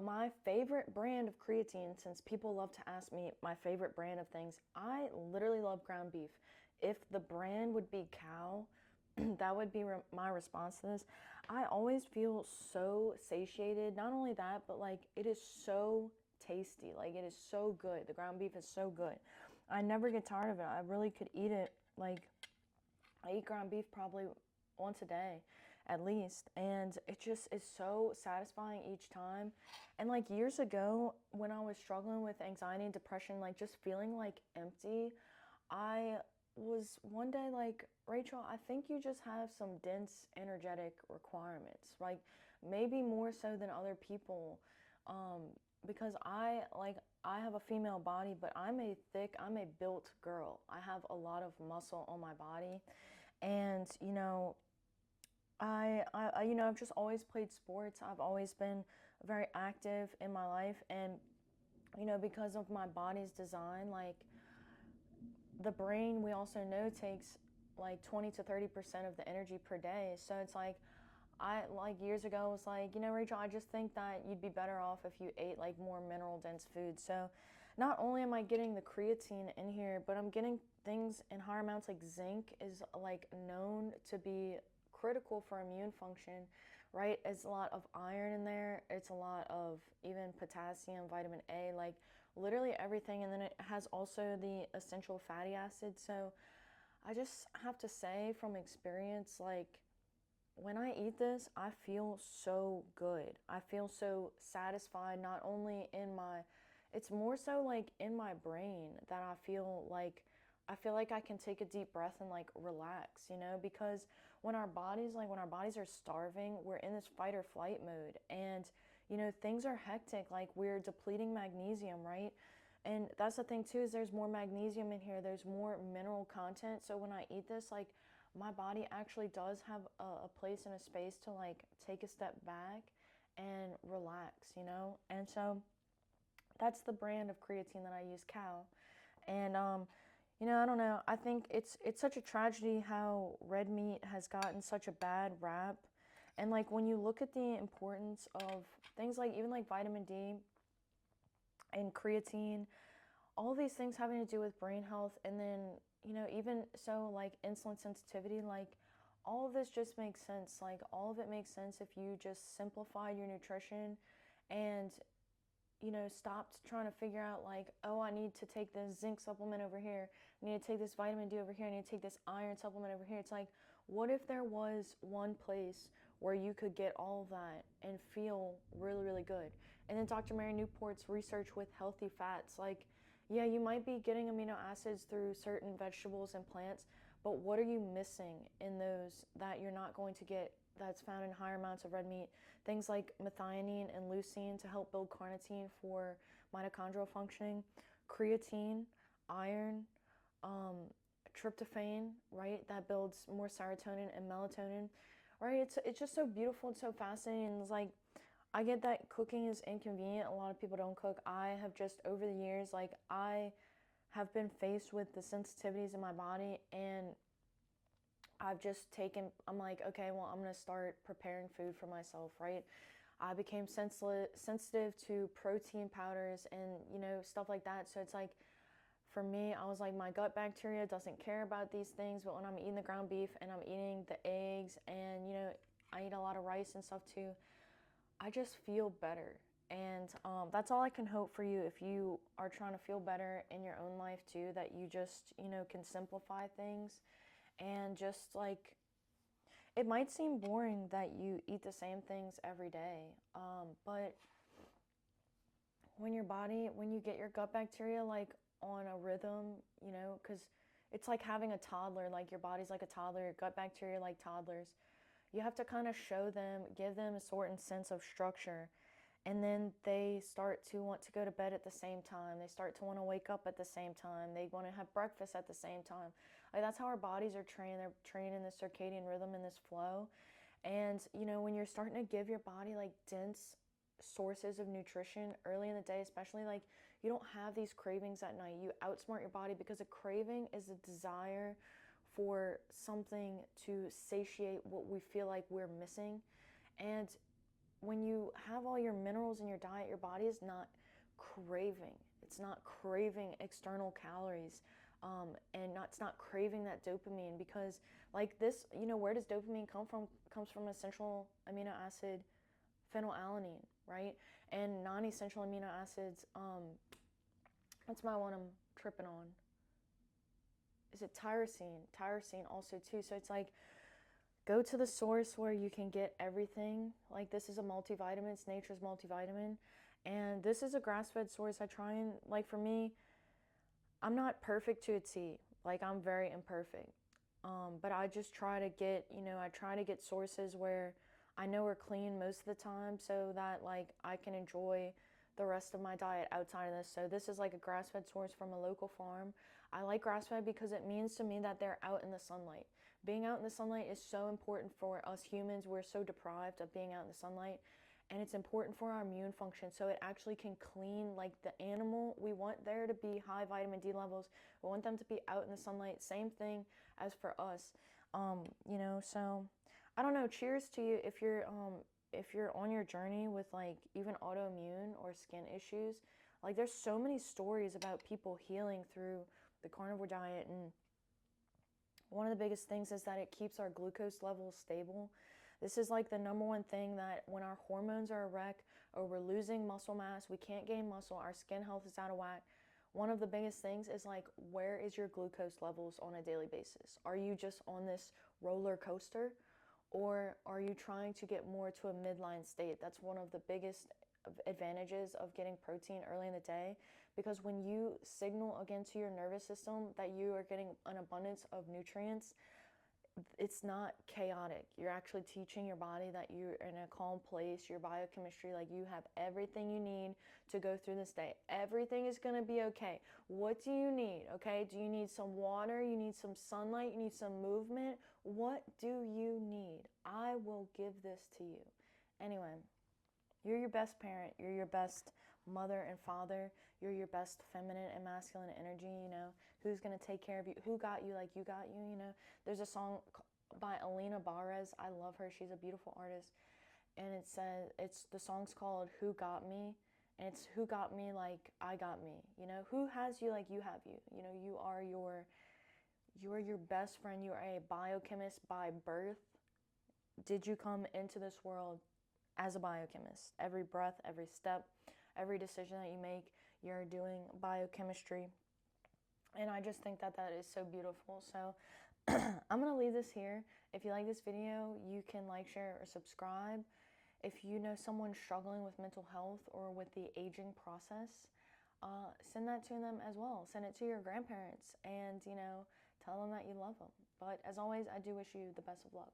But my favorite brand of creatine, since people love to ask me my favorite brand of things, I literally love ground beef. If the brand would be cow, that would be my response to this. I always feel so satiated. Not only that, but like it is so tasty. Like it is so good. The ground beef is so good. I never get tired of it. I really could eat it. Like I eat ground beef probably once a day at least, and it just is so satisfying each time. And like years ago when I was struggling with anxiety and depression, like just feeling like empty, I was one day like, Rachel, I think you just have some dense energetic requirements, like maybe more so than other people. Because I have a female body, but I'm a built girl. I have a lot of muscle on my body, and I've just always played sports. I've always been very active in my life, and because of my body's design, like the brain, we also know takes like 20 to 30% of the energy per day. So it's like, I like years ago was like, Rachel, I just think that you'd be better off if you ate like more mineral dense food. So not only am I getting the creatine in here, but I'm getting things in higher amounts. Like zinc is like known to be critical for immune function, right? It's a lot of iron in there. It's a lot of even potassium, vitamin A, like literally everything. And then it has also the essential fatty acids. So I just have to say from experience, like when I eat this, I feel so good. I feel so satisfied, not only in my, it's more so like in my brain that I feel like I can take a deep breath and like relax, because when our bodies are starving, we're in this fight or flight mode, and things are hectic, like we're depleting magnesium, right? And that's the thing too, is there's more magnesium in here, there's more mineral content. So when I eat this, like my body actually does have a place and a space to like take a step back and relax, And so that's the brand of creatine that I use, Cow. And I don't know. I think it's such a tragedy how red meat has gotten such a bad rap. And like when you look at the importance of things like even like vitamin D and creatine, all these things having to do with brain health, and then even so like insulin sensitivity, like all of this just makes sense. Like all of it makes sense if you just simplify your nutrition and stopped trying to figure out like, oh, I need to take this zinc supplement over here, I need to take this vitamin D over here, I need to take this iron supplement over here. It's like, what if there was one place where you could get all of that and feel really, really good? And then Dr. Mary Newport's research with healthy fats, like, yeah, you might be getting amino acids through certain vegetables and plants, but what are you missing in those that you're not going to get that's found in higher amounts of red meat? Things like methionine and leucine to help build carnitine for mitochondrial functioning, creatine, iron, tryptophan, right? That builds more serotonin and melatonin, right? It's just so beautiful and so fascinating. It's like, I get that cooking is inconvenient. A lot of people don't cook. I have just over the years, like I have been faced with the sensitivities in my body, and I'm like, okay, well, I'm going to start preparing food for myself, right? I became sensitive to protein powders and, stuff like that. So it's like, for me, I was like, my gut bacteria doesn't care about these things, but when I'm eating the ground beef and I'm eating the eggs and, I eat a lot of rice and stuff too, I just feel better. And that's all I can hope for you if you are trying to feel better in your own life too, that you just, can simplify things and just like, it might seem boring that you eat the same things every day, but when you get your gut bacteria like on a rhythm, because it's like having a toddler, like your body's like a toddler, your gut bacteria like toddlers. You have to kind of show them, give them a certain sense of structure. And then they start to want to go to bed at the same time. They start to want to wake up at the same time. They want to have breakfast at the same time. Like that's how our bodies are trained. They're trained in this circadian rhythm and this flow. And when you're starting to give your body like dense sources of nutrition early in the day, especially, like you don't have these cravings at night. You outsmart your body, because a craving is a desire for something to satiate what we feel like we're missing. And when you have all your minerals in your diet, your body is not craving. It's not craving external calories, and it's not craving that dopamine, because like this, where does dopamine come from? It comes from essential amino acid phenylalanine, right? And non-essential amino acids. That's my one I'm tripping on. Is it tyrosine? Tyrosine also too. So it's like, go to the source where you can get everything. Like, this is a multivitamin. It's nature's multivitamin. And this is a grass-fed source. I try and, like, for me, I'm not perfect to a T. Like, I'm very imperfect. But I just try to get, I try to get sources where I know are clean most of the time, so that, like, I can enjoy the rest of my diet outside of this. So this is like a grass-fed source from a local farm. I like grass-fed because it means to me that they're out in the sunlight. Being out in the sunlight is so important for us humans. We're so deprived of being out in the sunlight, and it's important for our immune function. So it actually can clean, like, the animal. We want there to be high vitamin D levels. We want them to be out in the sunlight. Same thing as for us. So I don't know. Cheers to you if you're on your journey with, like, even autoimmune or skin issues. Like, there's so many stories about people healing through the carnivore diet, and one of the biggest things is that it keeps our glucose levels stable. This is like the number one thing, that when our hormones are a wreck or we're losing muscle mass, we can't gain muscle, our skin health is out of whack. One of the biggest things is, like, where is your glucose levels on a daily basis? Are you just on this roller coaster, or are you trying to get more to a midline state? That's one of the biggest advantages of getting protein early in the day, because when you signal again to your nervous system that you are getting an abundance of nutrients, it's not chaotic. You're actually teaching your body that you're in a calm place, your biochemistry, like, you have everything you need to go through this day. Everything is going to be okay. What do you need? Okay, do you need some water? You need some sunlight? You need some movement? What do you need? I will give this to you. Anyway, you're your best parent. You're your best mother and father. You're your best feminine and masculine energy, Who's going to take care of you? Who got you like you got you, There's a song by Alina Barez. I love her. She's a beautiful artist. And it says, the song's called Who Got Me? And it's who got me like I got me, Who has you like you have you? You are your best friend. You are a biochemist by birth. Did you come into this world as a biochemist? Every breath, every step, every decision that you make, you're doing biochemistry. And I just think that is so beautiful. So I'm going to leave this here. If you like this video, you can like, share, or subscribe. If you know someone struggling with mental health or with the aging process, send that to them as well. Send it to your grandparents, and, tell them that you love them. But as always, I do wish you the best of luck.